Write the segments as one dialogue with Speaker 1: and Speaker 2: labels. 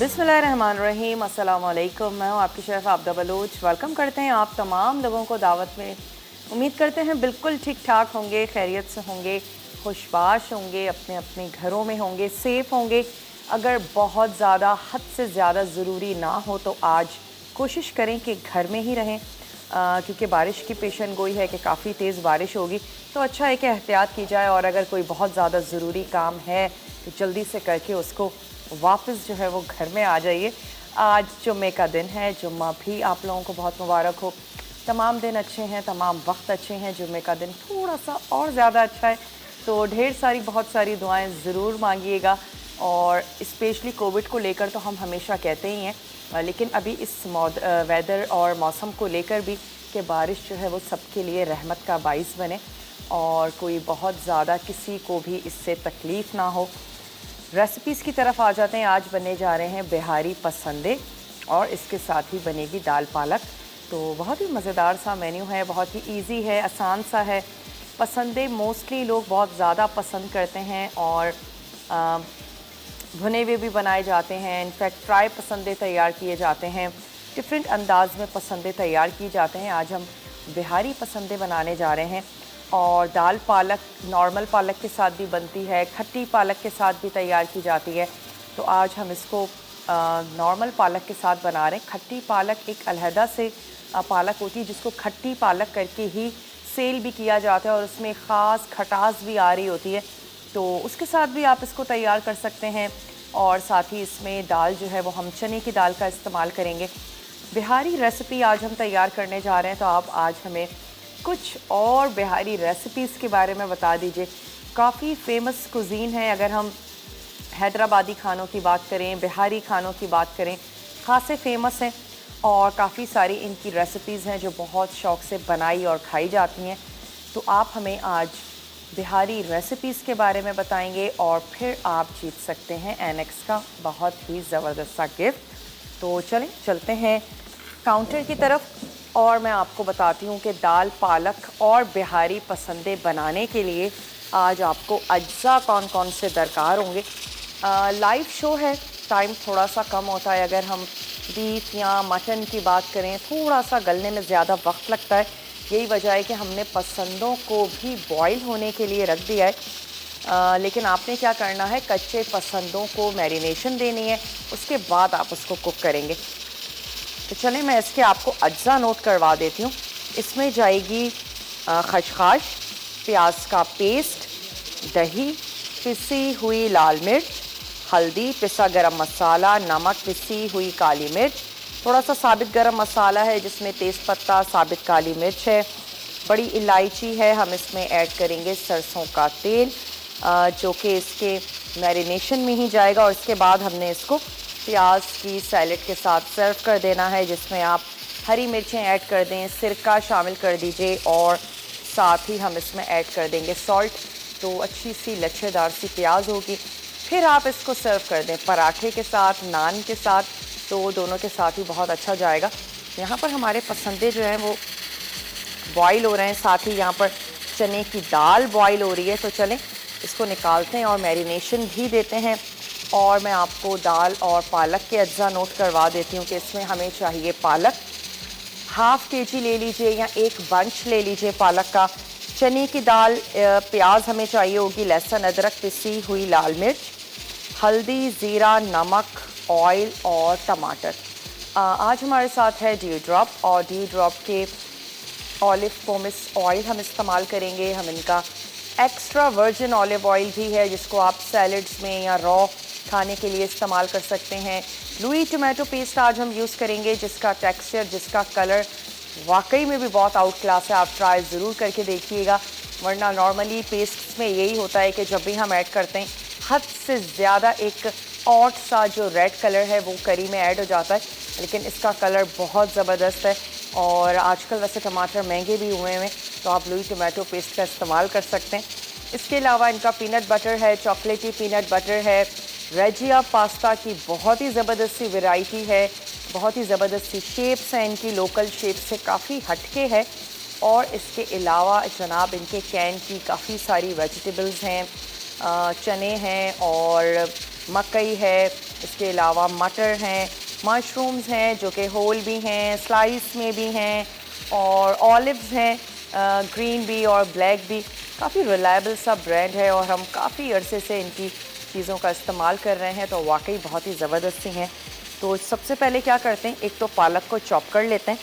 Speaker 1: बिस्मिल्लाहिर्रहमानिर्रहीम, अस्सलाम वालेकुम। मैं हूँ आपकी शेफ़ आबदा बलूच। वेलकम करते हैं आप तमाम लोगों को दावत में। उम्मीद करते हैं बिल्कुल ठीक ठाक होंगे, खैरियत से होंगे, खुशबाश होंगे, अपने अपने घरों में होंगे, सेफ़ होंगे। अगर बहुत ज़्यादा हद से ज़्यादा ज़रूरी ना हो तो आज कोशिश करें कि घर में ही रहें, क्योंकि बारिश की पेशन गोई है कि काफ़ी तेज़ बारिश होगी, तो अच्छा है कि एहतियात की जाए। और अगर कोई बहुत ज़्यादा ज़रूरी काम है तो जल्दी से करके उसको वापस जो है वो घर में आ जाइए। आज जुम्मे का दिन है, जुम्मा भी आप लोगों को बहुत मुबारक हो। तमाम दिन अच्छे हैं, तमाम वक्त अच्छे हैं, जुम्मे का दिन थोड़ा सा और ज़्यादा अच्छा है। तो ढेर सारी बहुत सारी दुआएं ज़रूर मांगिएगा। और स्पेशली कोविड को लेकर तो हम हमेशा कहते ही हैं, लेकिन अभी इस वेदर और मौसम को लेकर भी कि बारिश जो है वो सबके लिए रहमत का बाइस बने और कोई बहुत ज़्यादा किसी को भी इससे तकलीफ़ ना हो। रेसिपीज़ की तरफ आ जाते हैं। आज बनने जा रहे हैं बिहारी पसंदे और इसके साथ ही बनेगी दाल पालक। तो बहुत ही मज़ेदार सा मेन्यू है, बहुत ही इजी है, आसान सा है। पसंदे मोस्टली लोग बहुत ज़्यादा पसंद करते हैं और भुने हुए भी बनाए जाते हैं। इनफैक्ट फ्राई पसंदे तैयार किए जाते हैं, डिफरेंट अंदाज में पसंदे तैयार किए जाते हैं। आज हम बिहारी पसंदे बनाने जा रहे हैं। और दाल पालक नॉर्मल पालक के साथ भी बनती है, खट्टी पालक के साथ भी तैयार की जाती है। तो आज हम इसको नॉर्मल पालक के साथ बना रहे हैं। खट्टी पालक एक अलहदा से पालक होती है जिसको खट्टी पालक करके ही सेल भी किया जाता है और उसमें ख़ास खटास भी आ रही होती है, तो उसके साथ भी आप इसको तैयार कर सकते हैं। और साथ ही इसमें दाल जो है वो हम चने की दाल का इस्तेमाल करेंगे। बिहारी रेसिपी आज हम तैयार करने जा रहे हैं, तो आप आज हमें कुछ और बिहारी रेसिपीज़ के बारे में बता दीजिए। काफ़ी फेमस कुज़ीन है। अगर हम हैदराबादी खानों की बात करें, बिहारी खानों की बात करें, खासे फेमस हैं और काफ़ी सारी इनकी रेसिपीज़ हैं जो बहुत शौक़ से बनाई और खाई जाती हैं। तो आप हमें आज बिहारी रेसिपीज़ के बारे में बताएंगे और फिर आप जीत सकते हैं एनेक्स का बहुत ही ज़बरदस्त सा गिफ्ट। तो चलते हैं काउंटर की तरफ और मैं आपको बताती हूँ कि दाल पालक और बिहारी पसंदे बनाने के लिए आज आपको अज्जा कौन कौन से दरकार होंगे। लाइव शो है, टाइम थोड़ा सा कम होता है। अगर हम बीफ या मटन की बात करें थोड़ा सा गलने में ज़्यादा वक्त लगता है। यही वजह है कि हमने पसंदों को भी बॉईल होने के लिए रख दिया है। लेकिन आपने क्या करना है, कच्चे पसंदों को मैरिनेशन देनी है, उसके बाद आप उसको कुक करेंगे। तो चलें मैं इसके आपको अज्जा नोट करवा देती हूँ। इसमें जाएगी खशखाश, प्याज का पेस्ट, दही, पिसी हुई लाल मिर्च, हल्दी, पिसा गरम मसाला, नमक, पिसी हुई काली मिर्च, थोड़ा सा साबित गरम मसाला है जिसमें तेज़पत्ता, साबित काली मिर्च है, बड़ी इलायची है। हम इसमें ऐड करेंगे सरसों का तेल जो कि इसके मैरिनेशन में ही जाएगा। और इसके बाद हमने इसको प्याज की सैलेड के साथ सर्व कर देना है, जिसमें आप हरी मिर्चें ऐड कर दें, सिरका शामिल कर दीजिए और साथ ही हम इसमें ऐड कर देंगे सॉल्ट। तो अच्छी सी लच्छेदार सी प्याज होगी। फिर आप इसको सर्व कर दें पराठे के साथ, नान के साथ, तो दोनों के साथ ही बहुत अच्छा जाएगा। यहाँ पर हमारे पसंदे जो हैं वो बॉईल हो रहे हैं, साथ ही यहाँ पर चने की दाल बॉईल हो रही है। तो चलें इसको निकालते हैं और मैरिनेशन भी देते हैं। और मैं आपको दाल और पालक के अज्जा नोट करवा देती हूँ कि इसमें हमें चाहिए पालक हाफ़ केजी ले लीजिए या एक बंच ले लीजिए पालक का। चने की दाल, प्याज हमें चाहिए होगी, लहसुन अदरक, पिसी हुई लाल मिर्च, हल्दी, ज़ीरा, नमक, ऑयल और टमाटर। आज हमारे साथ है ड्यू ड्रॉप और ड्यू ड्रॉप के ऑलिव पोमिस ऑयल हम इस्तेमाल करेंगे। हम इनका एक्स्ट्रा वर्जिन ऑलिव ऑयल भी है जिसको आप सैलड्स में या रॉ खाने के लिए इस्तेमाल कर सकते हैं। लुई टोमेटो पेस्ट आज हम यूज़ करेंगे जिसका टेक्सचर, जिसका कलर वाकई में भी बहुत आउट क्लास है। आप ट्राई ज़रूर करके देखिएगा, वरना नॉर्मली पेस्ट में यही होता है कि जब भी हम ऐड करते हैं हद से ज़्यादा एक ऑट सा जो रेड कलर है वो करी में ऐड हो जाता है, लेकिन इसका कलर बहुत ज़बरदस्त है। और आजकल वैसे टमाटर महंगे भी हुए हैं तो आप लुई टोमेटो पेस्ट का इस्तेमाल कर सकते हैं। इसके अलावा इनका पीनट बटर है, चॉकलेटी पीनट बटर है, रेजिया पास्ता की बहुत ही ज़बरदस्त सी वैरायटी है, बहुत ही ज़बरदस्त सी शेप्स हैं इनकी, लोकल शेप से काफ़ी हटके है। और इसके अलावा जनाब इनके कैन की काफ़ी सारी वेजिटेबल्स हैं, चने हैं और मकई है, इसके अलावा मटर हैं, मशरूम्स हैं जो कि होल भी हैं, स्लाइस में भी हैं, और ऑलिव्स हैं, ग्रीन भी और ब्लैक भी। काफ़ी रिलायबल सा ब्रांड है और हम काफ़ी अरसे से इनकी चीज़ों का इस्तेमाल कर रहे हैं, तो वाकई बहुत ही ज़बरदस्ती हैं। तो सबसे पहले क्या करते हैं, एक तो पालक को चॉप कर लेते हैं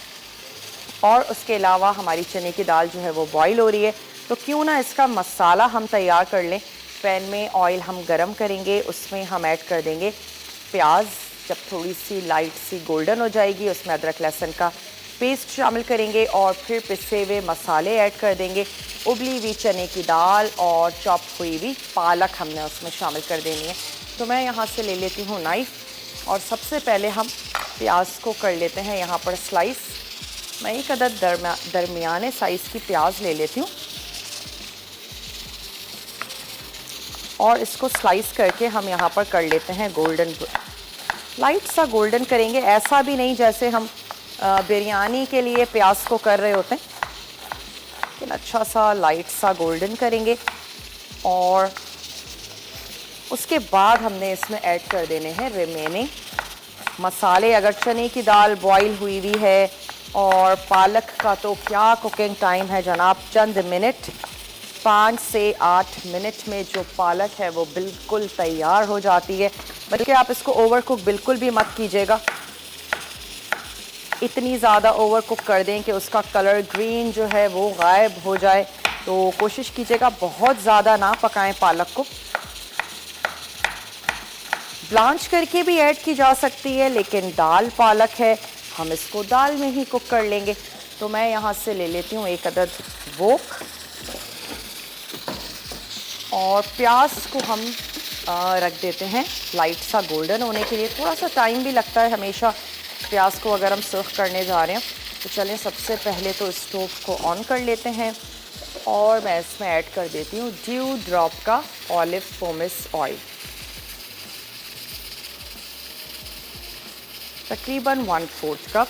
Speaker 1: और उसके अलावा हमारी चने की दाल जो है वो बॉईल हो रही है, तो क्यों ना इसका मसाला हम तैयार कर लें। पैन में ऑयल हम गरम करेंगे, उसमें हम ऐड कर देंगे प्याज। जब थोड़ी सी लाइट सी गोल्डन हो जाएगी, उसमें अदरक लहसुन का पेस्ट शामिल करेंगे और फिर पिसे हुए मसाले ऐड कर देंगे। उबली हुई चने की दाल और चॉप हुई हुई पालक हमने उसमें शामिल कर देनी है। तो मैं यहाँ से ले लेती हूँ नाइफ़ और सबसे पहले हम प्याज को कर लेते हैं यहाँ पर स्लाइस। मैं एक अदद दरमियाने साइज़ की प्याज ले लेती हूँ और इसको स्लाइस करके हम यहाँ पर कर लेते हैं गोल्डन। लाइट सा गोल्डन करेंगे, ऐसा भी नहीं जैसे हम बिरयानी के लिए प्याज को कर रहे होते हैं, लेकिन अच्छा सा लाइट सा गोल्डन करेंगे। और उसके बाद हमने इसमें ऐड कर देने हैं रिमेनिंग मसाले। अगर चने की दाल बॉईल हुई हुई है और पालक का तो क्या कुकिंग टाइम है जनाब, चंद मिनट, 5 से 8 मिनट में जो पालक है वो बिल्कुल तैयार हो जाती है। बल्कि आप इसको ओवर कुक बिल्कुल भी मत कीजिएगा, इतनी ज़्यादा ओवर कुक कर दें कि उसका कलर ग्रीन जो है वो गायब हो जाए। तो कोशिश कीजिएगा बहुत ज़्यादा ना पकाएं पालक को। ब्लांच करके भी ऐड की जा सकती है, लेकिन दाल पालक है, हम इसको दाल में ही कुक कर लेंगे। तो मैं यहाँ से ले लेती हूँ एक अदद वोक और प्याज को हम रख देते हैं लाइट सा गोल्डन होने के लिए। थोड़ा सा टाइम भी लगता है हमेशा प्याज को अगर हम सर्व करने जा रहे हैं। तो चलें सबसे पहले तो स्टोव को ऑन कर लेते हैं और मैं इसमें ऐड कर देती हूँ ड्यू ड्रॉप का ऑलिव पोमेस ऑयल, तकरीबन 1/4 कप।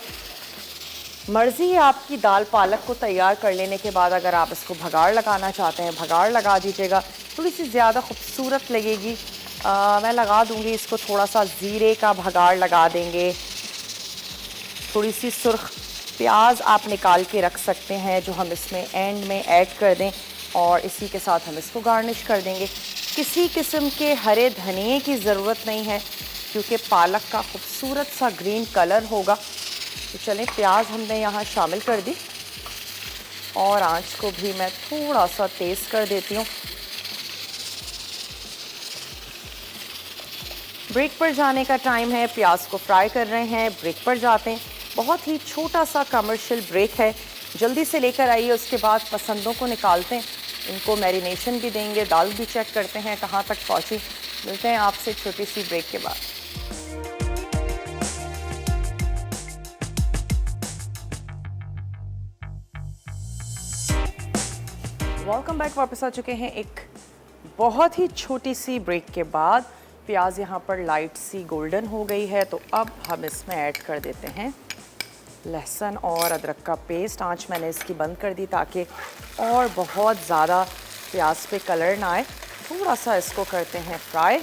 Speaker 1: मर्ज़ी है आपकी दाल पालक को तैयार कर लेने के बाद अगर आप इसको भगाड़ लगाना चाहते हैं भगाड़ लगा दीजिएगा, थोड़ी सी ज़्यादा खूबसूरत लगेगी। मैं लगा दूंगी इसको थोड़ा सा ज़ीरे का भगाड़ लगा देंगे। थोड़ी सी सुर्ख प्याज आप निकाल के रख सकते हैं जो हम इसमें एंड में ऐड कर दें और इसी के साथ हम इसको गार्निश कर देंगे। किसी किस्म के हरे धनिए की ज़रूरत नहीं है क्योंकि पालक का खूबसूरत सा ग्रीन कलर होगा। तो चलें प्याज हमने यहाँ शामिल कर दी और आंच को भी मैं थोड़ा सा तेज़ कर देती हूँ। ब्रेक पर जाने का टाइम है, प्याज को फ्राई कर रहे हैं, ब्रेक पर जाते हैं। बहुत ही छोटा सा कमर्शियल ब्रेक है, जल्दी से लेकर आइए। उसके बाद पसंदों को निकालते हैं, इनको मैरिनेशन भी देंगे, दाल भी चेक करते हैं कहाँ तक पहुँची। मिलते हैं आपसे छोटी सी ब्रेक के बाद। Welcome back. वापस आ चुके हैं एक बहुत ही छोटी सी ब्रेक के बाद। प्याज यहाँ पर लाइट सी गोल्डन हो गई है, तो अब हम इसमें ऐड कर देते हैं लहसुन और अदरक का पेस्ट। आंच मैंने इसकी बंद कर दी ताकि और बहुत ज़्यादा प्याज पे कलर ना आए। थोड़ा सा इसको करते हैं फ्राई।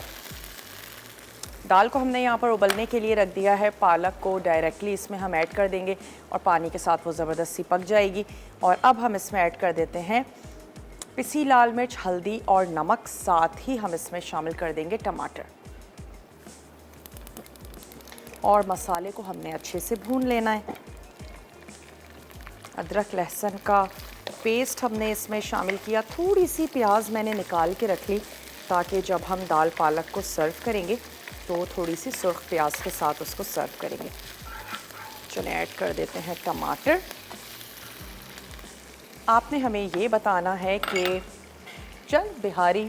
Speaker 1: दाल को हमने यहाँ पर उबलने के लिए रख दिया है, पालक को डायरेक्टली इसमें हम ऐड कर देंगे और पानी के साथ वो ज़बरदस्त सी पक जाएगी। और अब हम इसमें ऐड कर देते हैं पिसी लाल मिर्च, हल्दी और नमक। साथ ही हम इसमें शामिल कर देंगे टमाटर और मसाले को हमने अच्छे से भून लेना है। अदरक लहसुन का पेस्ट हमने इसमें शामिल किया। थोड़ी सी प्याज मैंने निकाल के रख ली ताकि जब हम दाल पालक को सर्व करेंगे तो थोड़ी सी सुर्ख प्याज के साथ उसको सर्व करेंगे। चलिए ऐड कर देते हैं टमाटर। आपने हमें ये बताना है कि चंद बिहारी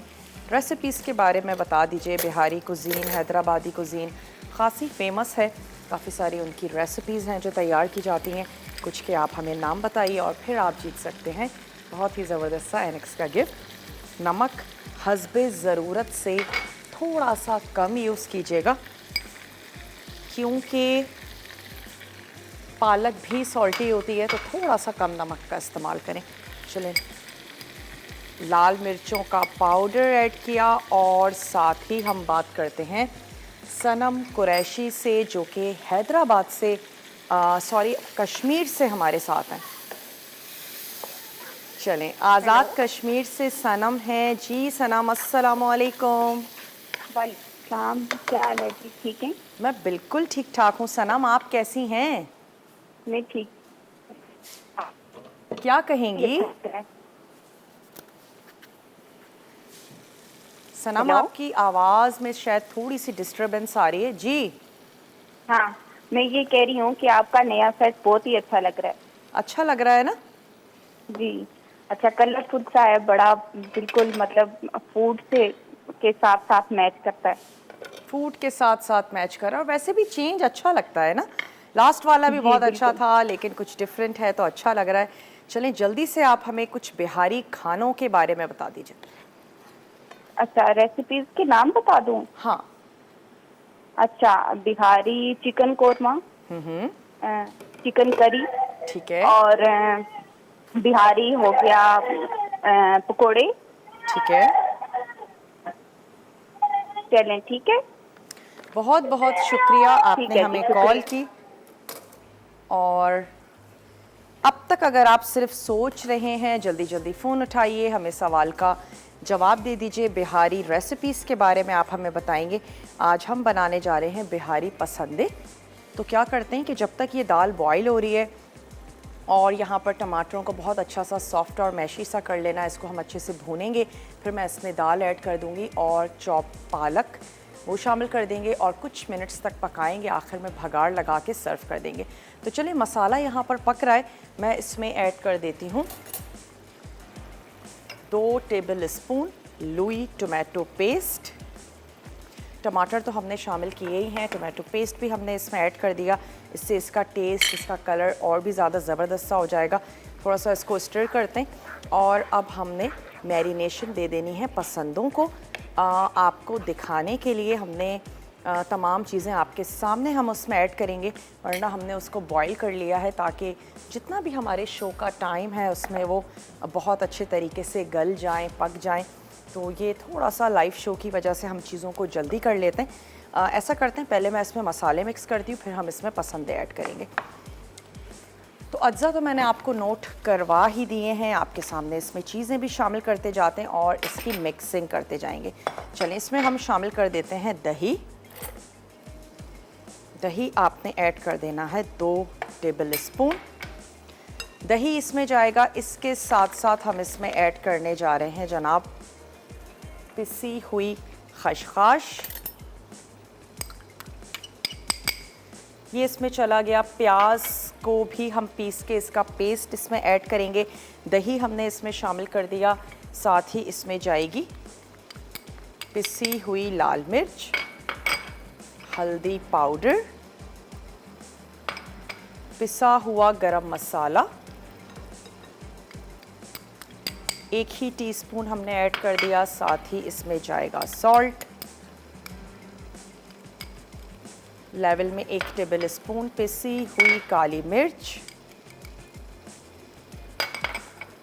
Speaker 1: रेसिपीज़ के बारे में बता दीजिए। बिहारी कुज़ीन, हैदराबादी कुज़ीन खासी फेमस है, काफ़ी सारी उनकी रेसिपीज़ हैं जो तैयार की जाती हैं। कुछ के आप हमें नाम बताइए और फिर आप जीत सकते हैं बहुत ही ज़बरदस्त सा एनेक्स का गिफ्ट। नमक हस्बे ज़रूरत से थोड़ा सा कम यूज़ कीजिएगा क्योंकि पालक भी सॉल्टी होती है, तो थोड़ा सा कम नमक का इस्तेमाल करें। चलें, लाल मिर्चों का पाउडर ऐड किया और साथ ही हम बात करते हैं सनम कुरैशी से, जो कि हैदराबाद से कश्मीर से हमारे साथ हैं। चलें, आज़ाद कश्मीर से सनम है जी। सनम, अस्सलाम वालेकुम।
Speaker 2: वालेकुम, क्या हाल है जी? ठीक है।
Speaker 1: मैं बिल्कुल ठीक ठाक हूँ सनम, आप कैसी हैं?
Speaker 2: मैं ठीक।
Speaker 1: क्या
Speaker 2: ये
Speaker 1: कहेंगी?
Speaker 2: अच्छा है।
Speaker 1: सनम,
Speaker 2: हेलो।
Speaker 1: आपकी आवाज़ में शायद थोड़ी सी डिस्टरबेंस आ रही है जी।
Speaker 2: हाँ, मैं ये कह रही हूँ कि आपका नया सेट बहुत ही अच्छा लग रहा है।
Speaker 1: अच्छा लग रहा है ना?
Speaker 2: जी। अच्छा, कलरफुल सा है, बड़ा बिल्कुल मतलब फूड से के साथ साथ मैच करता है।
Speaker 1: फूड के साथ साथ मैच कर रहा है, और वैसे भी चेंज अच्छा लगता है ना। लास्ट वाला भी
Speaker 2: जी
Speaker 1: बहुत अच्छा
Speaker 2: बिल्कुल।
Speaker 1: था, लेकिन कुछ डिफरेंट है तो अच्छा लग रहा है। चलें, जल्दी से आप हमें कुछ बिहारी खानों के बारे में बता दीजिए।
Speaker 2: अच्छा, रेसिपीज के नाम बता दूँ?
Speaker 1: हाँ।
Speaker 2: अच्छा, Bihari chicken korma, chicken curry,
Speaker 1: ठीक है।
Speaker 2: और बिहारी हो गया पकोड़े।
Speaker 1: ठीक है।
Speaker 2: चलें, ठीक है।
Speaker 1: बहुत बहुत शुक्रिया,
Speaker 2: ठीक
Speaker 1: आपने
Speaker 2: है जी,
Speaker 1: हमें कॉल
Speaker 2: शुक्रिया।
Speaker 1: की। और अब तक अगर आप सिर्फ सोच रहे हैं, जल्दी जल्दी फ़ोन उठाइए, हमें सवाल का जवाब दे दीजिए। बिहारी रेसिपीज़ के बारे में आप हमें बताएंगे। आज हम बनाने जा रहे हैं बिहारी पसंदे। तो क्या करते हैं कि जब तक ये दाल बॉईल हो रही है और यहाँ पर टमाटरों को बहुत अच्छा सा सॉफ्ट और मैशी सा कर लेना है, इसको हम अच्छे से भूनेंगे। फिर मैं इसमें दाल ऐड कर दूँगी और चॉप पालक वो शामिल कर देंगे और कुछ मिनट्स तक पकाएंगे। आखिर में भगाड़ लगा के सर्व कर देंगे। तो चलिए, मसाला यहाँ पर पक रहा है, मैं इसमें ऐड कर देती हूँ 2 table spoon Louis tomato paste. टमाटर तो हमने शामिल किए ही हैं, टोमेटो पेस्ट भी हमने इसमें ऐड कर दिया। इससे इसका टेस्ट, इसका कलर और भी ज़्यादा ज़बरदस्त सा हो जाएगा। थोड़ा सा इसको स्टर करते हैं और अब हमने मैरिनेशन दे देनी है पसंदों को। आपको दिखाने के लिए हमने तमाम चीज़ें आपके सामने हम उसमें ऐड करेंगे, वरना हमने उसको बॉईल कर लिया है ताकि जितना भी हमारे शो का टाइम है उसमें वो बहुत अच्छे तरीके से गल जाएं, पक जाएं। तो ये थोड़ा सा लाइव शो की वजह से हम चीज़ों को जल्दी कर लेते हैं। ऐसा करते हैं, पहले मैं इसमें मसाले मिक्स करती हूँ, फिर हम इसमें पसंदे ऐड करेंगे। तो अज्जा तो मैंने आपको नोट करवा ही दिए हैं, आपके सामने इसमें चीज़ें भी शामिल करते जाते हैं और इसकी मिक्सिंग करते जाएंगे। चलें, इसमें हम शामिल कर देते हैं दही। दही आपने ऐड कर देना है 2 टेबल स्पून। दही इसमें जाएगा। इसके साथ साथ हम इसमें ऐड करने जा रहे हैं जनाब पिसी हुई खशखाश। ये इसमें चला गया। प्याज को भी हम पीस के इसका पेस्ट इसमें ऐड करेंगे। दही हमने इसमें शामिल कर दिया, साथ ही इसमें जाएगी पिसी हुई लाल मिर्च, हल्दी पाउडर, पिसा हुआ गरम मसाला 1 ही टीस्पून हमने ऐड कर दिया, साथ ही इसमें जाएगा सॉल्ट लेवल में 1 टेबल स्पून, पिसी हुई काली मिर्च,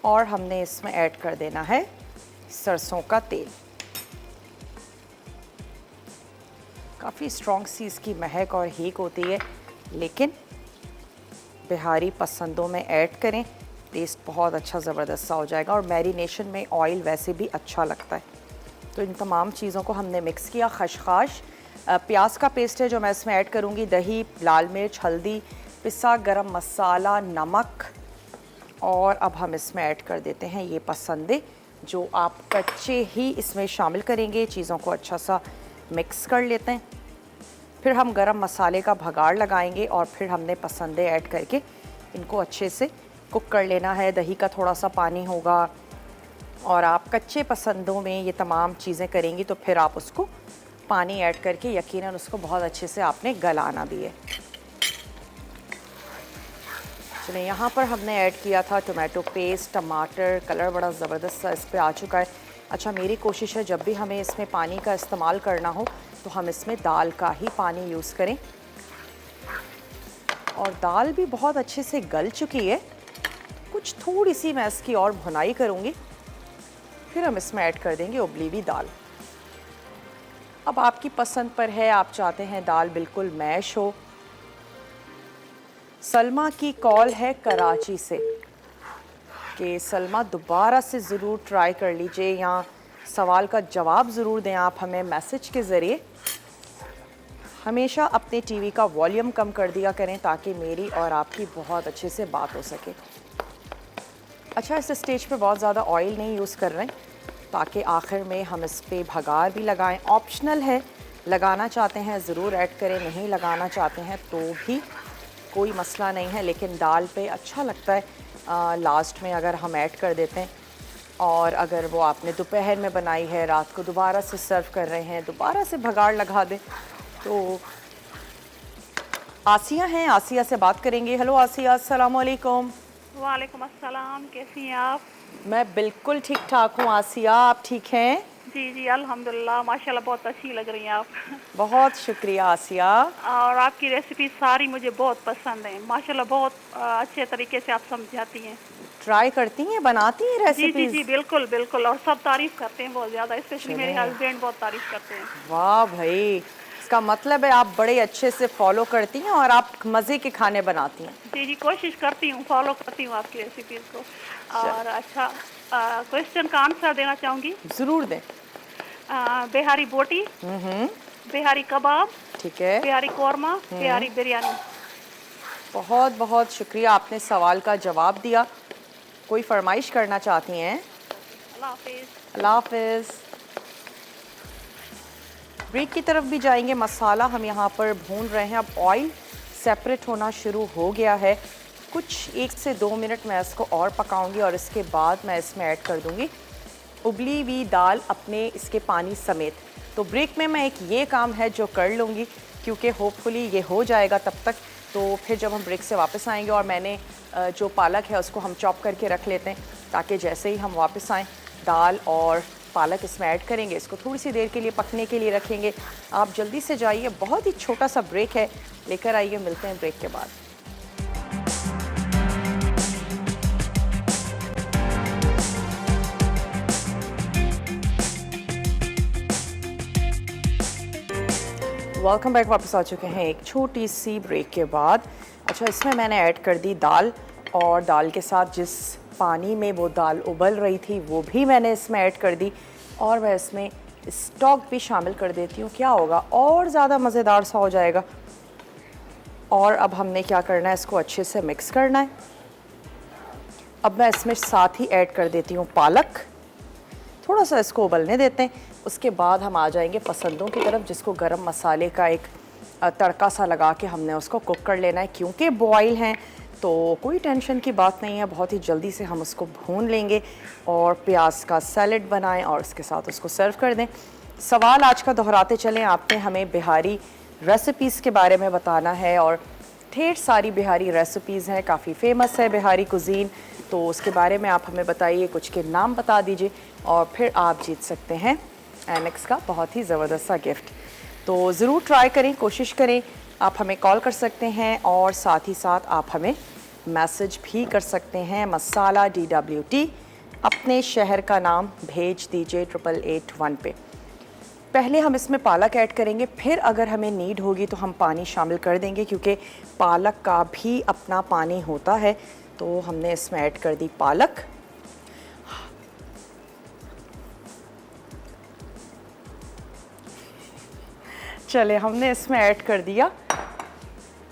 Speaker 1: और हमने इसमें ऐड कर देना है सरसों का तेल। काफ़ी स्ट्रॉन्ग सी इसकी महक और हीक होती है, लेकिन बिहारी पसंदों में ऐड करें, टेस्ट बहुत अच्छा ज़बरदस्त सा हो जाएगा। और मैरिनेशन में ऑयल वैसे भी अच्छा लगता है। तो इन तमाम चीज़ों को हमने मिक्स किया। खशखाश, प्याज का पेस्ट है जो मैं इसमें ऐड करूँगी, दही, लाल मिर्च, हल्दी, पिसा गरम मसाला, नमक, और अब हम इसमें ऐड कर देते हैं ये पसंदे जो आप कच्चे ही इसमें शामिल करेंगे। चीज़ों को अच्छा सा मिक्स कर लेते हैं। फिर हम गरम मसाले का भगाड़ लगाएंगे और फिर हमने पसंदे ऐड करके इनको अच्छे से कुक कर लेना है। दही का थोड़ा सा पानी होगा और आप कच्चे पसंदों में ये तमाम चीज़ें करेंगी तो फिर आप उसको पानी ऐड करके यकीनन उसको बहुत अच्छे से आपने गलाना भी है। चलिए, यहाँ पर हमने ऐड किया था टोमेटो पेस्ट, टमाटर, कलर बड़ा ज़बरदस्त सा इस पर आ चुका है। अच्छा, मेरी कोशिश है जब भी हमें इसमें पानी का इस्तेमाल करना हो तो हम इसमें दाल का ही पानी यूज़ करें। और दाल भी बहुत अच्छे से गल चुकी है, कुछ थोड़ी सी मैं इसकी और भुनाई करूँगी, फिर हम इसमें ऐड कर देंगे उबली हुई दाल। अब आपकी पसंद पर है, आप चाहते हैं दाल बिल्कुल मैश हो। सलमा की कॉल है कराची से कि सलमा दोबारा से ज़रूर ट्राई कर लीजिए या सवाल का जवाब ज़रूर दें आप हमें मैसेज के ज़रिए। हमेशा अपने टीवी का वॉल्यूम कम कर दिया करें ताकि मेरी और आपकी बहुत अच्छे से बात हो सके। अच्छा, इस स्टेज पे बहुत ज़्यादा ऑयल नहीं यूज़ कर रहे हैं ताकि आखिर में हम इस पे भगार भी लगाएं। ऑप्शनल है, लगाना चाहते हैं ज़रूर ऐड करें, नहीं लगाना चाहते हैं तो भी कोई मसला नहीं है, लेकिन दाल पे अच्छा लगता है लास्ट में अगर हम ऐड कर देते हैं। और अगर वो आपने दोपहर में बनाई है, रात को दोबारा से सर्व कर रहे हैं, दोबारा से भगाड़ लगा दें। तो आसिया हैं, आसिया से बात करेंगे। हेलो आसिया, अस्सलाम वालेकुम।
Speaker 3: वालेकुम अस्सलाम, कैसी हैं आप?
Speaker 1: मैं बिल्कुल ठीक ठाक हूँ आसिया, आप ठीक हैं?
Speaker 3: जी जी अल्हम्दुलिल्लाह, माशाल्लाह बहुत अच्छी लग रही हैं आप।
Speaker 1: बहुत शुक्रिया आसिया।
Speaker 3: और आपकी रेसिपी सारी मुझे बहुत पसंद है, माशाल्लाह बहुत अच्छे तरीके से आप समझाती हैं।
Speaker 1: ट्राई करती हैं, बनाती हैं
Speaker 3: जी जी
Speaker 1: रेसिपीज?
Speaker 3: जी बिल्कुल बिल्कुल, और सब तारीफ करते हैं बहुत ज़्यादा, स्पेशली मेरे
Speaker 1: चलें।
Speaker 3: हस्बैंड बहुत तारीफ करते हैं।
Speaker 1: वाह भाई, इसका मतलब है आप बड़े अच्छे से फॉलो करती हैं और आप मज़े के खाने बनाती हैं।
Speaker 3: जी जी, कोशिश करती हूँ, फॉलो करती हूँ आपकी रेसिपीज़ को। और अच्छा, क्वेश्चन का आंसर देना चाहूँगी।
Speaker 1: ज़रूर दें।
Speaker 3: बिहारी बोटी, बिहारी कबाब,
Speaker 1: ठीक है,
Speaker 3: बिहारी कौरमा, बिहारी बिरयानी।
Speaker 1: बहुत बहुत शुक्रिया, आपने सवाल का जवाब दिया। कोई फरमाइश करना चाहती हैं?
Speaker 3: अल्लाह हाफिज़।
Speaker 1: अल्लाह हाफिज़। ब्रेक की तरफ भी जाएंगे। मसाला हम यहाँ पर भून रहे हैं, अब ऑयल सेपरेट होना शुरू हो गया है। कुछ 1 से 2 मिनट मैं इसको और पकाऊंगी और इसके बाद मैं इसमें ऐड कर दूंगी उबली हुई दाल अपने इसके पानी समेत। तो ब्रेक में मैं एक ये काम है जो कर लूँगी, क्योंकि होपफुली ये हो जाएगा तब तक। तो फिर जब हम ब्रेक से वापस आएंगे, और मैंने जो पालक है उसको हम चॉप करके रख लेते हैं ताकि जैसे ही हम वापस आएँ दाल और पालक इसमें ऐड करेंगे, इसको थोड़ी सी देर के लिए पकने के लिए रखेंगे। आप जल्दी से जाइए, बहुत ही छोटा सा ब्रेक है, लेकर आइए, मिलते हैं ब्रेक के बाद। वेलकम बैक, वापस आ चुके हैं एक छोटी सी ब्रेक के बाद। अच्छा, इसमें मैंने ऐड कर दी दाल, और दाल के साथ जिस पानी में वो दाल उबल रही थी वो भी मैंने इसमें ऐड कर दी, और मैं इसमें स्टॉक भी शामिल कर देती हूँ। क्या होगा, और ज़्यादा मज़ेदार सा हो जाएगा। और अब हमने क्या करना है, इसको अच्छे से मिक्स करना है। अब मैं इसमें साथ ही ऐड कर देती हूँ पालक, थोड़ा सा इसको उबलने देते हैं। उसके बाद हम आ जाएंगे पसंदों की तरफ, जिसको गरम मसाले का एक तड़का सा लगा के हमने उसको कुक कर लेना है। क्योंकि बॉयल हैं तो कोई टेंशन की बात नहीं है, बहुत ही जल्दी से हम उसको भून लेंगे और प्याज का सैलेड बनाएं और उसके साथ उसको सर्व कर दें। सवाल आज का दोहराते चलें, आपने हमें बिहारी रेसिपीज़ के बारे में बताना है, और ढेर सारी बिहारी रेसिपीज़ हैं, काफ़ी फेमस है बिहारी कुजीन। तो उसके बारे में आप हमें बताइए, कुछ के नाम बता दीजिए, और फिर आप जीत सकते हैं एनेक्स का बहुत ही ज़बरदस्त सा गिफ्ट। तो ज़रूर ट्राई करें, कोशिश करें। आप हमें कॉल कर सकते हैं और साथ ही साथ आप हमें मैसेज भी कर सकते हैं। मसाला DWT अपने शहर का नाम भेज दीजिए 8881 पे। पहले हम इसमें पालक ऐड करेंगे, फिर अगर हमें नीड होगी तो हम पानी शामिल कर देंगे, क्योंकि पालक का भी अपना पानी होता है। तो हमने इसमें ऐड कर दी पालक। चले, हमने इसमें ऐड कर दिया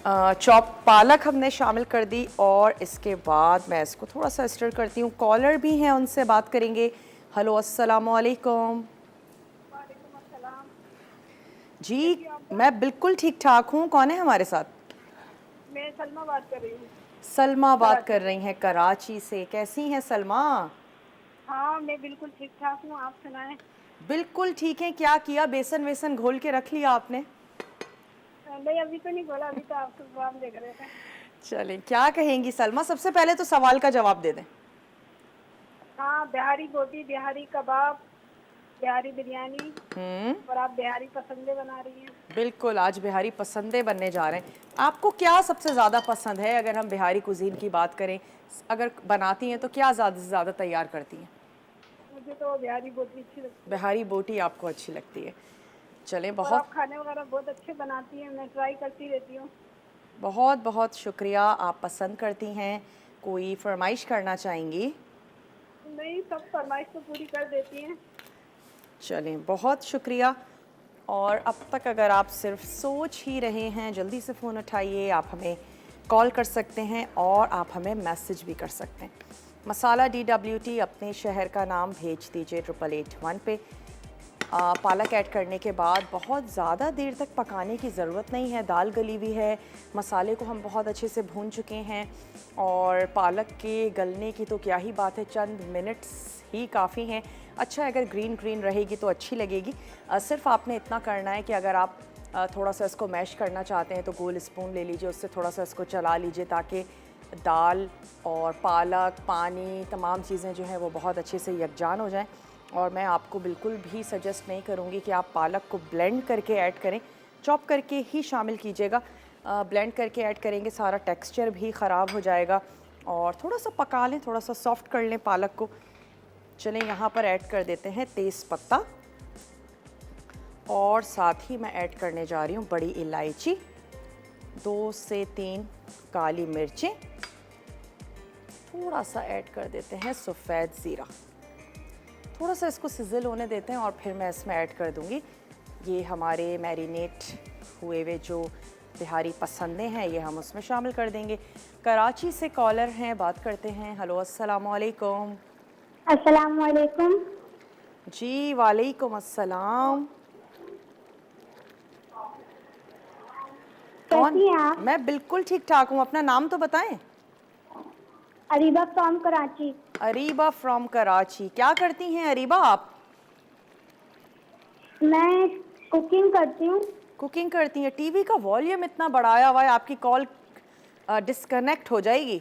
Speaker 1: चॉप पालक हमने शामिल कर दी, और इसके बाद मैं इसको थोड़ा सा स्टर करती हूँ। कॉलर भी हैं, उनसे बात करेंगे। हेलो, अस्सलाम वालेकुम। जी, मैं बिल्कुल ठीक ठाक हूँ। कौन है हमारे साथ?
Speaker 3: मैं सलमा बात कर रही हूँ।
Speaker 1: सलमा बात कर रही हैं कराची से। कैसी हैं सलमा?
Speaker 3: हाँ, मैं बिल्कुल ठीक ठाक हूँ, आप सुनाएं।
Speaker 1: बिल्कुल ठीक है। क्या किया, बेसन वेसन घोल के रख लिया आपने?
Speaker 3: नहीं, अभी तो नहीं बोला, अभी तो आपको प्रोग्राम देख रहे थे।
Speaker 1: चलें, क्या कहेंगी सलमा? सबसे पहले तो सवाल का जवाब दे दें।
Speaker 3: हाँ, बिहारी बोटी, बिहारी कबाब, बिहारी बिरयानी, और आप बिहारी पसंदे बना रही हैं।
Speaker 1: बिल्कुल, आज बिहारी पसंदे बनने जा रहे हैं। आपको क्या सबसे ज़्यादा पसंद है? अगर हम बिहारी कुजीन की बात करें, अगर बनाती हैं तो क्या ज़्यादा से ज़्यादा तैयार करती हैं?
Speaker 3: मुझे तो बिहारी बोटी अच्छी लगती है।
Speaker 1: बिहारी बोटी आपको अच्छी लगती है। चलें,
Speaker 3: और
Speaker 1: बहुत
Speaker 3: आप खाने वगैरह बहुत अच्छे बनाती हैं, मैं ट्राई करती रहती हूँ।
Speaker 1: बहुत बहुत शुक्रिया, आप पसंद करती हैं। कोई फरमाइश करना चाहेंगी?
Speaker 3: नहीं, सब फरमाइश तो पूरी कर देती हैं।
Speaker 1: चलें, बहुत शुक्रिया। और अब तक अगर आप सिर्फ सोच ही रहे हैं, जल्दी से फ़ोन उठाइए, आप हमें कॉल कर सकते हैं और आप हमें मैसेज भी कर सकते हैं। मसाला DWT अपने शहर का नाम भेज दीजिए 8881 पे। पालक ऐड करने के बाद बहुत ज़्यादा देर तक पकाने की ज़रूरत नहीं है, दाल गली हुई है, मसाले को हम बहुत अच्छे से भून चुके हैं और पालक के गलने की तो क्या ही बात है, चंद मिनट्स ही काफ़ी हैं। अच्छा, अगर ग्रीन ग्रीन रहेगी तो अच्छी लगेगी। सिर्फ आपने इतना करना है कि अगर आप थोड़ा सा इसको मैश करना चाहते हैं तो गोल स्पून ले लीजिए, उससे थोड़ा सा इसको चला लीजिए ताकि दाल और पालक, पानी, तमाम चीज़ें जो हैं वो बहुत अच्छे से यकजान हो जाएं। और मैं आपको बिल्कुल भी सजेस्ट नहीं करूँगी कि आप पालक को ब्लेंड करके ऐड करें, चॉप करके ही शामिल कीजिएगा। ब्लेंड करके ऐड करेंगे सारा टेक्सचर भी ख़राब हो जाएगा। और थोड़ा सा पका लें, थोड़ा सा सॉफ्ट कर लें पालक को। चलें, यहाँ पर ऐड कर देते हैं तेज़ पत्ता और साथ ही मैं ऐड करने जा रही हूँ बड़ी इलायची, 2 से 3 काली मिर्चें, थोड़ा सा ऐड कर देते हैं सफ़ेद ज़ीरा। थोड़ा सा इसको सिजल होने देते हैं और फिर मैं इसमें ऐड कर दूंगी ये हमारे मैरिनेट हुए हुए जो बिहारी पसंदें हैं, ये हम उसमें शामिल कर देंगे। कराची से कॉलर हैं, बात करते हैं। हेलो, अस्सलाम वालेकुम।
Speaker 4: अस्सलाम वालेकुम।
Speaker 1: जी वालेकुम अस्सलाम। कौन?
Speaker 4: कैसी हैं आप?
Speaker 1: मैं बिल्कुल ठीक ठाक हूँ, अपना नाम तो बताएं।
Speaker 4: अरीबा फ्रॉम कराची।
Speaker 1: अरीबा फ्रॉम कराची। क्या करती हैं अरीबा आप?
Speaker 4: मैं कुकिंग करती हूँ।
Speaker 1: कुकिंग करती हैं। टीवी का वॉल्यूम इतना बढ़ाया हुआ है, आपकी कॉल डिस्कनेक्ट हो जाएगी।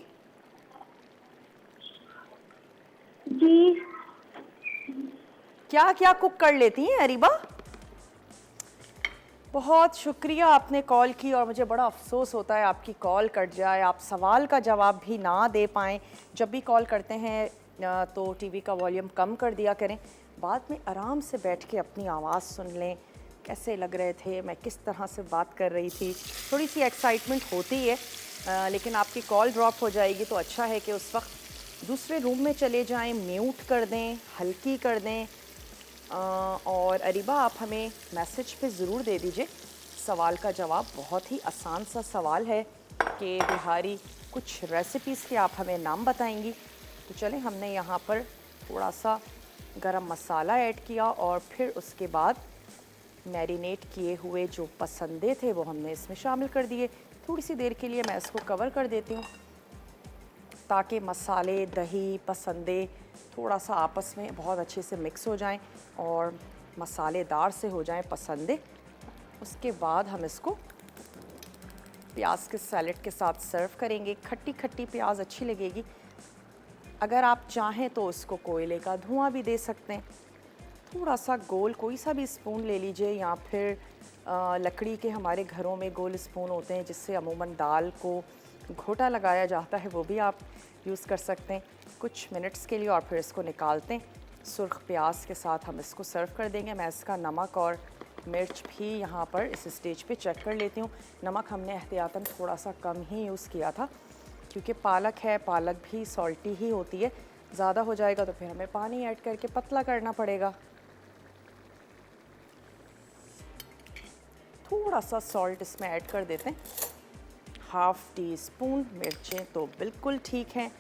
Speaker 4: जी।
Speaker 1: क्या क्या कुक कर लेती हैं अरीबा? बहुत शुक्रिया, आपने कॉल की और मुझे बड़ा अफसोस होता है आपकी कॉल कट जाए, आप सवाल का जवाब भी ना दे पाएँ। जब भी कॉल करते हैं तो टीवी का वॉल्यूम कम कर दिया करें, बाद में आराम से बैठ के अपनी आवाज़ सुन लें, कैसे लग रहे थे, मैं किस तरह से बात कर रही थी। थोड़ी सी एक्साइटमेंट होती है, लेकिन आपकी कॉल ड्रॉप हो जाएगी तो अच्छा है कि उस वक्त दूसरे रूम में चले जाएं, म्यूट कर दें, हल्की कर दें। और अरीबा, आप हमें मैसेज पे ज़रूर दे दीजिए सवाल का जवाब। बहुत ही आसान सा सवाल है कि बिहारी कुछ रेसिपीज़ के आप हमें नाम बताएंगी। तो चलें, हमने यहाँ पर थोड़ा सा गरम मसाला ऐड किया और फिर उसके बाद मैरिनेट किए हुए जो पसंदे थे वो हमने इसमें शामिल कर दिए। थोड़ी सी देर के लिए मैं इसको कवर कर देती हूँ ताकि मसाले, दही, पसंदे थोड़ा सा आपस में बहुत अच्छे से मिक्स हो जाएं और मसालेदार से हो जाएं पसंदे। उसके बाद हम इसको प्याज के सैलेड के साथ सर्व करेंगे। खट्टी खट्टी प्याज अच्छी लगेगी। अगर आप चाहें तो उसको कोयले का धुआं भी दे सकते हैं। थोड़ा सा गोल कोई सा भी स्पून ले लीजिए या फिर लकड़ी के हमारे घरों में गोल स्पून होते हैं जिससे अमूमन दाल को घोटा लगाया जाता है, वो भी आप यूज़ कर सकते हैं कुछ मिनट्स के लिए और फिर इसको निकालते हैं। सुर्ख प्याज के साथ हम इसको सर्व कर देंगे। मैं इसका नमक और मिर्च भी यहाँ पर इस स्टेज पे चेक कर लेती हूँ। नमक हमने एहतियातन थोड़ा सा कम ही यूज़ किया था क्योंकि पालक है, पालक भी सॉल्टी ही होती है। ज़्यादा हो जाएगा तो फिर हमें पानी ऐड करके पतला करना पड़ेगा। थोड़ा सा सॉल्ट इसमें ऐड कर देते हैं, 1/2 टीस्पून। मिर्चें तो बिल्कुल ठीक हैं।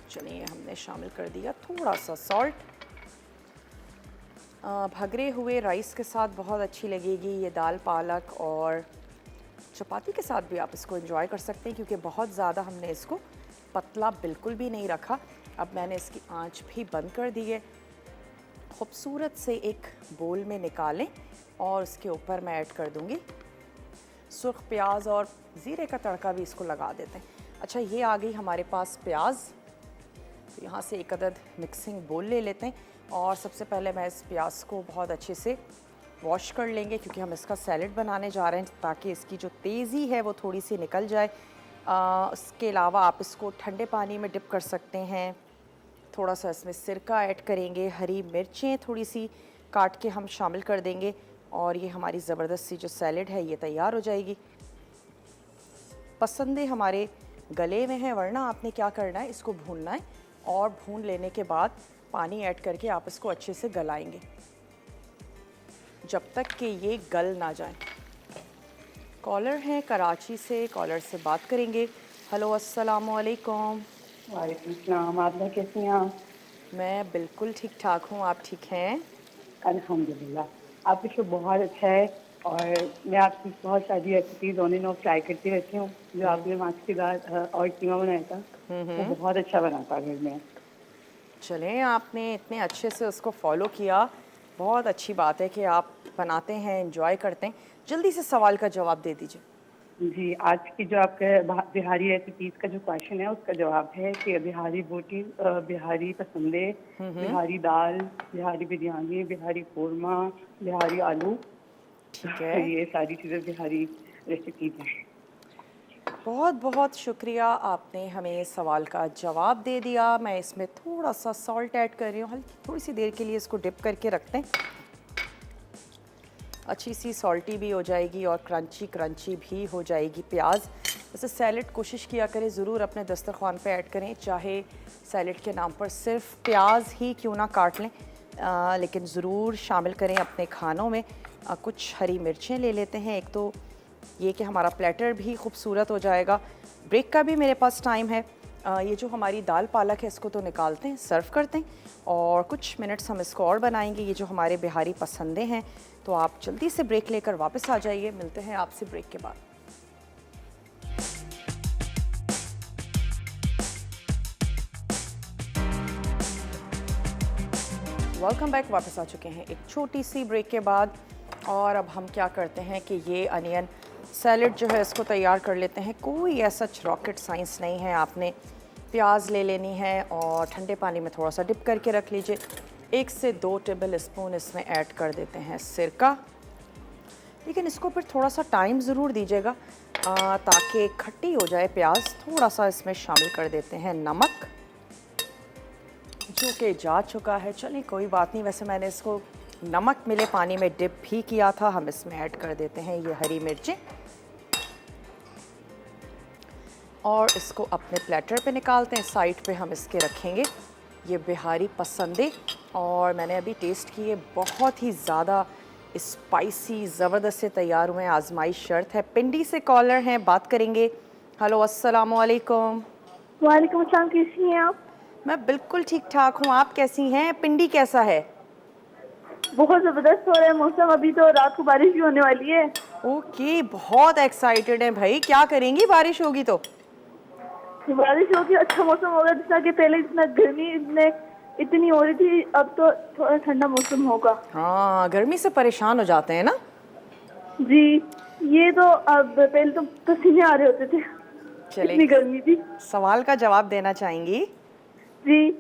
Speaker 1: चलिए, हमने शामिल कर दिया थोड़ा सा सॉल्ट। भगरे हुए राइस के साथ बहुत अच्छी लगेगी ये दाल पालक, और चपाती के साथ भी आप इसको एंजॉय कर सकते हैं क्योंकि बहुत ज़्यादा हमने इसको पतला बिल्कुल भी नहीं रखा। अब मैंने इसकी आंच भी बंद कर दी है। खूबसूरत से एक बोल में निकालें और उसके ऊपर मैं ऐड कर दूँगी सुर्ख प्याज और ज़ीरे का तड़का भी इसको लगा देते हैं। अच्छा, ये आ गई हमारे पास प्याज। तो यहाँ से एक अदद मिक्सिंग बोल ले लेते हैं और सबसे पहले मैं इस प्याज को बहुत अच्छे से वॉश कर लेंगे क्योंकि हम इसका सैलेड बनाने जा रहे हैं ताकि इसकी जो तेज़ी है वो थोड़ी सी निकल जाए। उसके अलावा आप इसको ठंडे पानी में डिप कर सकते हैं। थोड़ा सा इसमें सिरका ऐड करेंगे, हरी मिर्चें थोड़ी सी काट के हम शामिल कर देंगे और ये हमारी ज़बरदस्त सी जो सैलड है ये तैयार हो जाएगी। पसंदें हमारे गले में हैं, वरना आपने क्या करना है, इसको भूनना है और भून लेने के बाद पानी ऐड करके आप इसको अच्छे से गलाएंगे जब तक कि ये गल ना जाए। कॉलर हैं कराची से, कॉलर से बात करेंगे। हेलो, अस्सलाम वालेकुम।
Speaker 5: वालेकुम सलाम। आप कैसी हैं आप?
Speaker 1: मैं बिल्कुल ठीक ठाक हूँ, आप ठीक हैं?
Speaker 5: अल्हम्दुलिल्लाह। आपका शो बहुत अच्छा है और मैं आपकी बहुत सारी recipes on end of try करती रहती हूँ। जो आपने मास्क के बाद और कीमा बनाया था वो बहुत अच्छा बना था घर में।
Speaker 1: चलें, आपने इतने अच्छे से उसको फॉलो किया, बहुत अच्छी बात है कि आप बनाते हैं, एंजॉय करते हैं। जल्दी से सवाल का जवाब दे दीजिए।
Speaker 5: जी, आज की जो आपका बिहारी रेसिपीज का जो क्वेश्चन है उसका जवाब है कि बिहारी बोटी, बिहारी पसंदे, बिहारी दाल, बिहारी बिरयानी, बिहारी कोरमा, बिहारी आलू।
Speaker 1: ठीक है,
Speaker 5: ये सारी चीज़ें बिहारी रेसिपीज हैं।
Speaker 1: बहुत बहुत शुक्रिया, आपने हमें सवाल का जवाब दे दिया। मैं इसमें थोड़ा सा सॉल्ट ऐड कर रही हूँ, हल्की थोड़ी सी देर के लिए इसको डिप करके रखते हैं। अच्छी सी सॉल्टी भी हो जाएगी और क्रंची क्रंची भी हो जाएगी प्याज। वैसे सैलड कोशिश किया करें ज़रूर अपने दस्तरखान पे ऐड करें, चाहे सैलड के नाम पर सिर्फ प्याज ही क्यों ना काट लें, लेकिन ज़रूर शामिल करें अपने खानों में। कुछ हरी मिर्चें ले लेते हैं, एक तो ये कि हमारा प्लेटर भी खूबसूरत हो जाएगा। ब्रेक का भी मेरे पास टाइम है। ये जो हमारी दाल पालक है इसको तो निकालते हैं, सर्व करते हैं और कुछ मिनट्स हम इसको और बनाएंगे। ये जो हमारे बिहारी पसंदें हैं, तो आप जल्दी से ब्रेक लेकर वापस आ जाइए। मिलते हैं आपसे ब्रेक के बाद। वेलकम बैक, वापस आ चुके हैं एक छोटी सी ब्रेक के बाद। और अब हम क्या करते हैं कि ये अनियन सैलड जो है इसको तैयार कर लेते हैं। कोई ऐसा रॉकेट साइंस नहीं है, आपने प्याज ले लेनी है और ठंडे पानी में थोड़ा सा डिप करके रख लीजिए। 1 से 2 टेबल स्पून इसमें ऐड कर देते हैं सिरका, लेकिन इसको फिर थोड़ा सा टाइम ज़रूर दीजिएगा ताकि खट्टी हो जाए प्याज। थोड़ा सा इसमें शामिल कर देते हैं नमक, जो कि जा चुका है। चलिए कोई बात नहीं, वैसे मैंने इसको नमक मिले पानी में डिप भी किया था। हम इसमें ऐड कर देते हैं ये हरी मिर्चें और इसको अपने प्लेटर पे निकालते हैं। साइड पे हम इसके रखेंगे ये बिहारी पसंदे, और मैंने अभी टेस्ट किए, बहुत ही ज़्यादा स्पाइसी ज़बरदस्त से तैयार हुए हैं। आजमाइश शर्त है। पिंडी से कॉलर हैं, बात करेंगे। हेलो, अस्सलाम वालेकुम।
Speaker 4: वालेकुम अस्सलाम, कैसी हैं आप?
Speaker 1: मैं बिल्कुल ठीक ठाक हूँ, आप कैसी हैं? पिंडी कैसा है?
Speaker 4: बहुत ज़बरदस्त हो रहा है मौसम, अभी तो रात को बारिश भी होने वाली है।
Speaker 1: ओके, बहुत एक्साइटेड हैं भाई। क्या करेंगी, बारिश होगी तो?
Speaker 4: बारिश होगी, अच्छा मौसम होगा। जैसा कि पहले इतना गर्मी इतनी हो रही थी, अब तो थोड़ा ठंडा मौसम होगा।
Speaker 1: हाँ, गर्मी से परेशान हो जाते हैं ना
Speaker 4: जी, ये तो अब पहले तो पसीने आ रहे होते थे, इतनी गर्मी थी।
Speaker 1: सवाल का जवाब देना चाहेंगी?
Speaker 4: जी,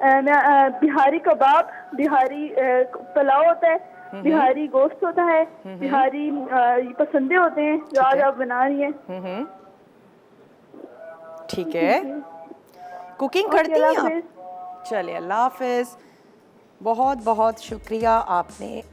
Speaker 4: बिहारी कबाब, बिहारी पुलाव होता है, बिहारी गोश्त होता है, बिहारी पसंदे होते हैं जो आज आप बना रही हैं।
Speaker 1: ठीक है, कुकिंग करती हैं आप? चलिए, अल्लाह हाफिज़। बहुत बहुत शुक्रिया, आपने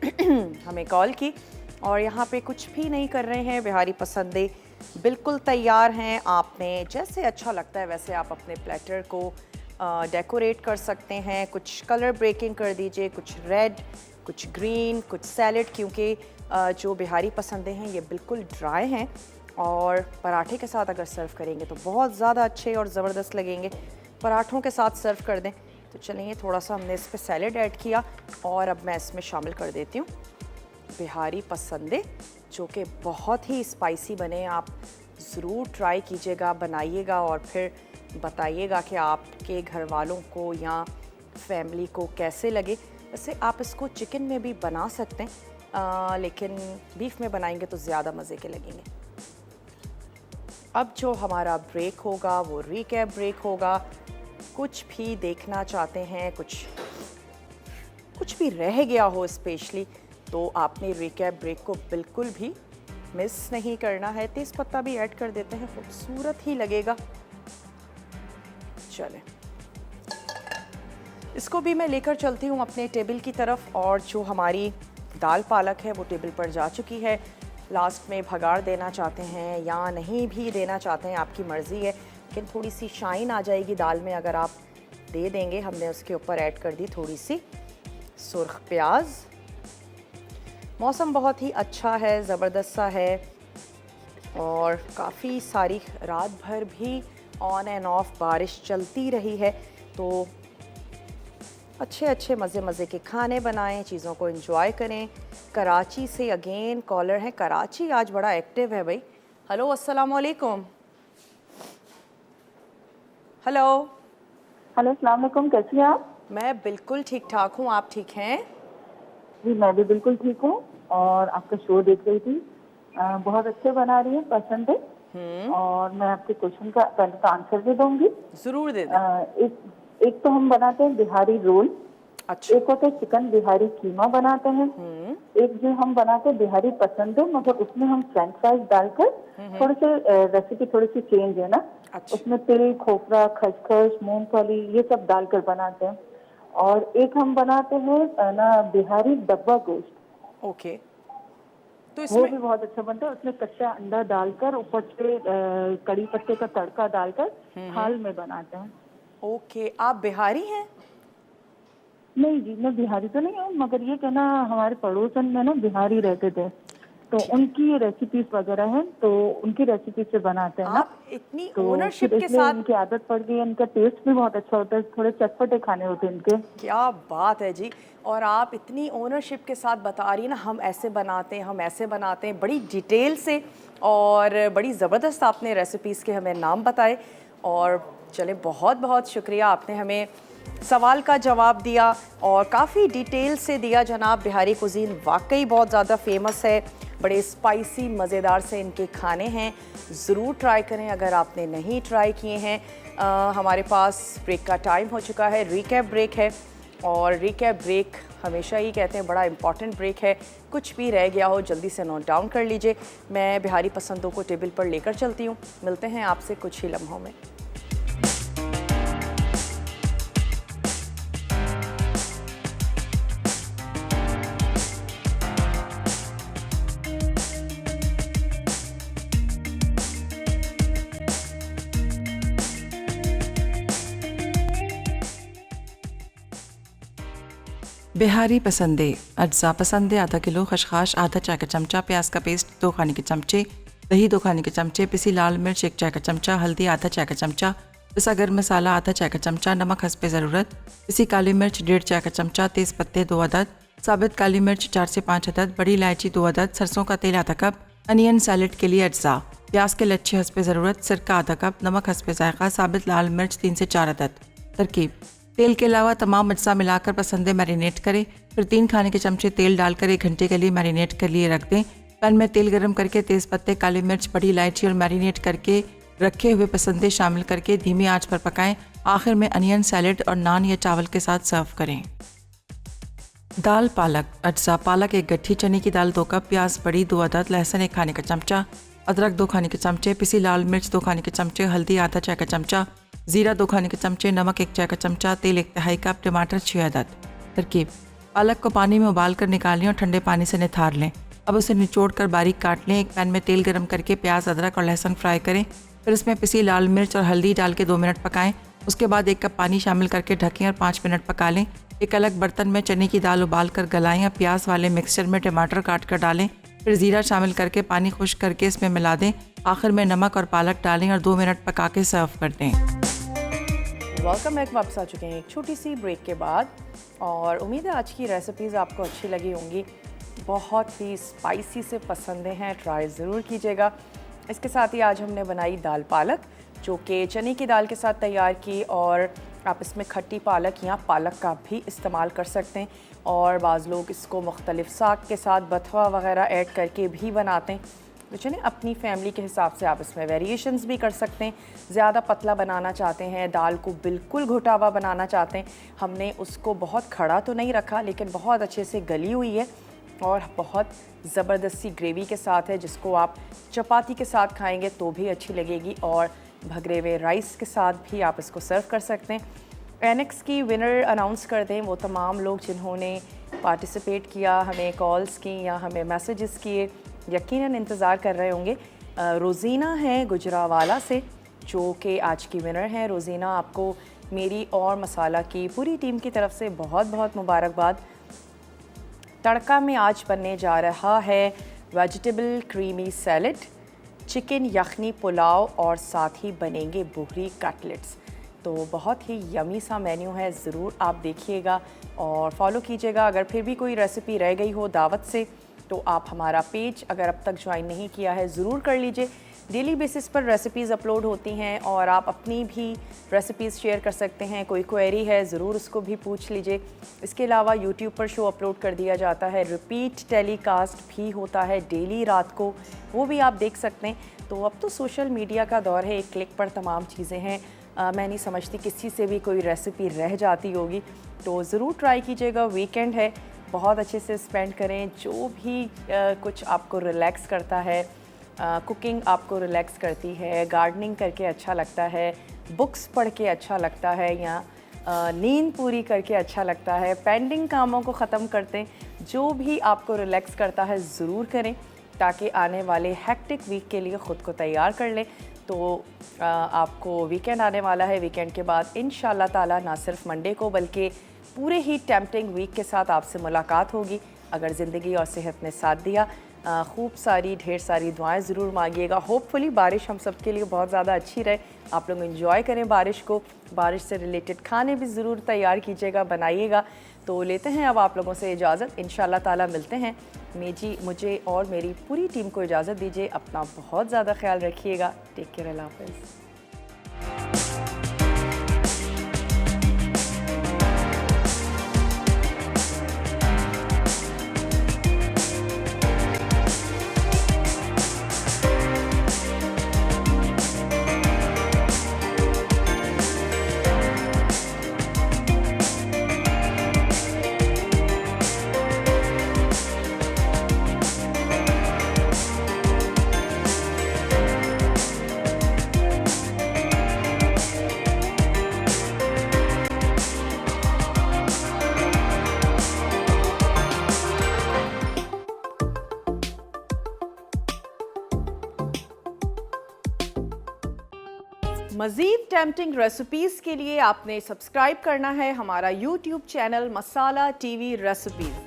Speaker 1: हमें कॉल की। और यहाँ पे कुछ भी नहीं कर रहे हैं, बिहारी पसंदे बिल्कुल तैयार हैं। आपने जैसे अच्छा लगता है वैसे आप अपने प्लेटर को डेकोरेट कर सकते हैं। कुछ कलर ब्रेकिंग कर दीजिए, कुछ रेड, कुछ ग्रीन, कुछ सैलड, क्योंकि जो बिहारी पसंदे हैं ये बिल्कुल ड्राई हैं और पराठे के साथ अगर सर्व करेंगे तो बहुत ज़्यादा अच्छे और ज़बरदस्त लगेंगे। पराठों के साथ सर्व कर दें। तो चलिए, थोड़ा सा हमने इस पर सैलड ऐड किया और अब मैं इसमें शामिल कर देती हूँ बिहारी पसंदे, जो कि बहुत ही स्पाइसी बने। आप ज़रूर ट्राई कीजिएगा, बनाइएगा और फिर बताइएगा कि आपके घर वालों को या फैमिली को कैसे लगे। वैसे आप इसको चिकन में भी बना सकते हैं, लेकिन बीफ में बनाएंगे तो ज़्यादा मज़े के लगेंगे। अब जो हमारा ब्रेक होगा वो रिकैप ब्रेक होगा। कुछ भी देखना चाहते हैं, कुछ भी रह गया हो स्पेशली, तो आपने रिकैप ब्रेक को बिल्कुल भी मिस नहीं करना है। तेज़पत्ता भी ऐड कर देते हैं, खूबसूरत ही लगेगा। चलें, इसको भी मैं लेकर चलती हूँ अपने टेबल की तरफ। और जो हमारी दाल पालक है वो टेबल पर जा चुकी है। लास्ट में भगाड़ देना चाहते हैं या नहीं भी देना चाहते हैं, आपकी मर्ज़ी है, लेकिन थोड़ी सी शाइन आ जाएगी दाल में अगर आप दे देंगे। हमने उसके ऊपर ऐड कर दी थोड़ी सी सुर्ख प्याज। मौसम बहुत ही अच्छा है, ज़बरदस्त सा है और काफ़ी सारी रात भर भी ऑन एंड ऑफ बारिश चलती रही है। तो अच्छे अच्छे मज़े के खाने बनाएं, चीज़ों को एंजॉय करें। कराची से अगेन कॉलर है। कराची आज बड़ा एक्टिव है भाई। हेलो, अस्सलाम वालेकुम। हेलो
Speaker 4: हेलो, अस्सलाम वालेकुम, कैसी हैं आप?
Speaker 1: मैं बिल्कुल ठीक ठाक हूँ, आप ठीक हैं?
Speaker 4: जी मैं भी बिल्कुल ठीक हूँ और आपका शो देख रही थी। बहुत अच्छे बना रही है, पसंद है। और मैं आपके क्वेश्चन का पहले तो आंसर भी दूंगी।
Speaker 1: ज़रूर दे दें।
Speaker 4: एक तो हम बनाते हैं बिहारी रोल,
Speaker 1: अच्छा।
Speaker 4: एक होता है चिकन बिहारी कीमा बनाते हैं, एक जो हम बनाते हैं बिहारी पसंद है, मगर उसमें हम फ्रेंच फ्राइज डालकर थोड़े से रेसिपी थोड़ी सी चेंज है ना।
Speaker 1: अच्छा।
Speaker 4: उसमें तिल, खोपरा, खसखस, मूंगफली ये सब डालकर बनाते हैं। और एक हम बनाते हैं ना बिहारी डब्बा गोश्त।
Speaker 1: ओके, तो
Speaker 4: वो
Speaker 1: इसमें
Speaker 4: भी बहुत अच्छा बनता है। उसमें कच्चा अंडा डालकर ऊपर से कड़ी पत्ते का तड़का डालकर थाल में बनाते हैं।
Speaker 1: ओके, आप बिहारी हैं?
Speaker 4: नहीं जी, मैं बिहारी तो नहीं हूँ, मगर ये कहना हमारे पड़ोसन में ना बिहारी रहते थे, तो उनकी ये रेसिपीज वगैरह हैं, तो उनकी रेसिपी से बनाते हैं ना।
Speaker 1: आप इतनी
Speaker 4: तो
Speaker 1: ओनरशिप
Speaker 4: फिर
Speaker 1: के
Speaker 4: इसलिए
Speaker 1: साथ,
Speaker 4: इनकी आदत पड़ गई है। इनका टेस्ट भी बहुत अच्छा होता है, थोड़े चटपटे खाने होते हैं इनके।
Speaker 1: क्या बात है जी। और आप इतनी ओनरशिप के साथ बता रही हैं ना, हम ऐसे बनाते हैं, हम ऐसे बनाते हैं, बड़ी डिटेल से और बड़ी ज़बरदस्त आपने रेसिपीज़ के हमें नाम बताए। और चले, बहुत बहुत शुक्रिया, आपने हमें सवाल का जवाब दिया और काफ़ी डिटेल से दिया। जनाब, बिहारी कुज़ीन वाकई बहुत ज़्यादा फेमस है, बड़े स्पाइसी मज़ेदार से इनके खाने हैं, ज़रूर ट्राई करें अगर आपने नहीं ट्राई किए हैं। हमारे पास ब्रेक का टाइम हो चुका है, रिकैप ब्रेक है और रिकैप ब्रेक हमेशा ही कहते हैं बड़ा इंपॉर्टेंट ब्रेक है। कुछ भी रह गया हो जल्दी से नोट डाउन कर लीजिए। मैं बिहारी पसंदों को टेबल पर लेकर चलती हूँ। मिलते हैं आपसे कुछ ही लम्हों में।
Speaker 6: बिहारी पसंदे अज्जा पसंदे आधा किलो, खशखाश आधा चाय का चमचा, प्याज का पेस्ट 2 खाने के चमचे, दही 2 खाने के चमचे, पिसी लाल मिर्च 1 चाय का चमचा, हल्दी आधा चाय का चमचा, पिसा गर्म मसाला आधा चाय का चमचा, नमक हस्बे ज़रूरत, पिसी काली मिर्च 1.5 चाय का चमचा, तेज़ पत्ते 2 अदद, साबित काली मिर्च 4 से 5 अदद, बड़ी इलायची 2 अदद, सरसों का तेल आधा कप, अनियन सैलेड के लिए अज्जा, प्याज के लच्छे हस्बे ज़रूरत, सिरका आधा कप, नमक हस्बे ज़ायक़ा, साबित लाल मिर्च 3 से 4 अदद। तरकीब: तेल के अलावा तमाम अज्जा मिलाकर पसंदे मैरिनेट करें, फिर 3 खाने के चमचे तेल डालकर 1 घंटे के लिए मैरिनेट कर लिए रख दें। पैन में तेल गरम करके तेज़ पत्ते, काली मिर्च, बड़ी इलायची और मैरिनेट करके रखे हुए पसंदे शामिल करके धीमी आंच पर पकाएं। आखिर में अनियन सैलेड और नान या चावल के साथ सर्व करें। दाल पालक अज्जा: पालक 1 गट्ठी, चने की दाल 2 कप, प्याज बड़ी 2 अदद, लहसुन 1 खाने का चमचा, अदरक 2 खाने के चमचे, पिसी लाल मिर्च 2 खाने के चमचे, हल्दी आधा चाय का चमचा, जीरा 2 खाने के चमचे, नमक 1 चाय का चमचा, तेल 1/2 कप, टमाटर 6 अदद। तरकीब: पालक को पानी में उबाल कर निकाल लें और ठंडे पानी से निथार लें। अब उसे निचोड़ कर बारीक काट लें। एक पैन में तेल गरम करके प्याज, अदरक और लहसुन फ्राई करें, फिर इसमें पिसी लाल मिर्च और हल्दी डाल के 2 मिनट पकाएं। उसके बाद 1 कप पानी शामिल करके ढकें और 5 मिनट पका लें। एक अलग बर्तन में चने की दाल उबाल कर गलाएं और प्याज वाले मिक्सचर में टमाटर काट कर डालें, फिर ज़ीरा शामिल करके पानी खुश्क करके इसमें मिला दें। आखिर में नमक और पालक डालें और 2 मिनट पका के सर्व कर दें।
Speaker 1: वेलकम बैक, वापस आ चुके हैं एक छोटी सी ब्रेक के बाद और उम्मीद है आज की रेसिपीज़ आपको अच्छी लगी होंगी। बहुत ही स्पाइसी से पसंदें हैं, ट्राई ज़रूर कीजिएगा। इसके साथ ही आज हमने बनाई दाल पालक, जो कि चने की दाल के साथ तैयार की और आप इसमें खट्टी पालक या पालक का भी इस्तेमाल कर सकते हैं और बाज़ लोग इसको मुख्तलिफ साग के साथ बथुआ वगैरह ऐड करके भी बनाते हैं। तो चलिए, अपनी फैमिली के हिसाब से आप इसमें वेरिएशंस भी कर सकते हैं। ज़्यादा पतला बनाना चाहते हैं, दाल को बिल्कुल घुटा हुआ बनाना चाहते हैं, हमने उसको बहुत खड़ा तो नहीं रखा लेकिन बहुत अच्छे से गली हुई है और बहुत ज़बरदस्त सी ग्रेवी के साथ है, जिसको आप चपाती के साथ खाएंगे तो भी अच्छी लगेगी और भगरे हुए राइस के साथ भी आप इसको सर्व कर सकते हैं। एनेक्स की विनर अनाउंस कर दें, वो तमाम लोग जिन्होंने पार्टिसिपेट किया, हमें कॉल्स की या हमें मैसेजेस किए, यकीनन इंतज़ार कर रहे होंगे। रोज़ीना है गुजरावाला से जो कि आज की विनर हैं। रोज़ीना, आपको मेरी और मसाला की पूरी टीम की तरफ से बहुत बहुत मुबारकबाद। तड़का में आज बनने जा रहा है वेजिटेबल क्रीमी सैलड, चिकन यखनी पुलाव और साथ ही बनेंगे बोहरी कटलेट्स। तो बहुत ही यमी सा मेन्यू है, ज़रूर आप देखिएगा और फॉलो कीजिएगा। अगर फिर भी कोई रेसिपी रह गई हो दावत से तो आप हमारा पेज अगर अब तक ज्वाइन नहीं किया है ज़रूर कर लीजिए। डेली बेसिस पर रेसिपीज़ अपलोड होती हैं और आप अपनी भी रेसिपीज़ शेयर कर सकते हैं। कोई क्वेरी है ज़रूर उसको भी पूछ लीजिए। इसके अलावा यूट्यूब पर शो अपलोड कर दिया जाता है, रिपीट टेलीकास्ट भी होता है डेली रात को, वो भी आप देख सकते हैं। तो अब तो सोशल मीडिया का दौर है, एक क्लिक पर तमाम चीज़ें हैं। मैं नहीं समझती किसी से भी कोई रेसिपी रह जाती होगी, तो ज़रूर ट्राई कीजिएगा। वीकेंड है, बहुत अच्छे से स्पेंड करें। जो भी कुछ आपको रिलैक्स करता है, कुकिंग आपको रिलैक्स करती है, गार्डनिंग करके अच्छा लगता है, बुक्स पढ़ के अच्छा लगता है, या नींद पूरी करके अच्छा लगता है, पेंडिंग कामों को ख़त्म करते हैं, जो भी आपको रिलैक्स करता है ज़रूर करें ताकि आने वाले हेक्टिक वीक के लिए ख़ुद को तैयार कर लें। तो आपको वीकेंड आने वाला है, वीकेंड के बाद इंशाल्लाह ताला ना सिर्फ मंडे को बल्कि पूरे ही टेम्पटिंग वीक के साथ आपसे मुलाकात होगी अगर ज़िंदगी और सेहत ने साथ दिया। खूब सारी ढेर सारी दुआएं ज़रूर मांगिएगा। होपफुली बारिश हम सब के लिए बहुत ज़्यादा अच्छी रहे, आप लोग एंजॉय करें बारिश को। बारिश से रिलेटेड खाने भी ज़रूर तैयार कीजिएगा, बनाइएगा। तो लेते हैं अब आप लोगों से इजाज़त, इंशाल्लाह ताला मिलते हैं। मुझे और मेरी पूरी टीम को इजाज़त दीजिए। अपना बहुत ज़्यादा ख्याल रखिएगा। टेक केयर, अल्लाह हाफ़िज़। मज़ीद टेम्पटिंग रेसिपीज़ के लिए आपने सब्सक्राइब करना है हमारा यूट्यूब चैनल मसाला टीवी रेसिपीज़।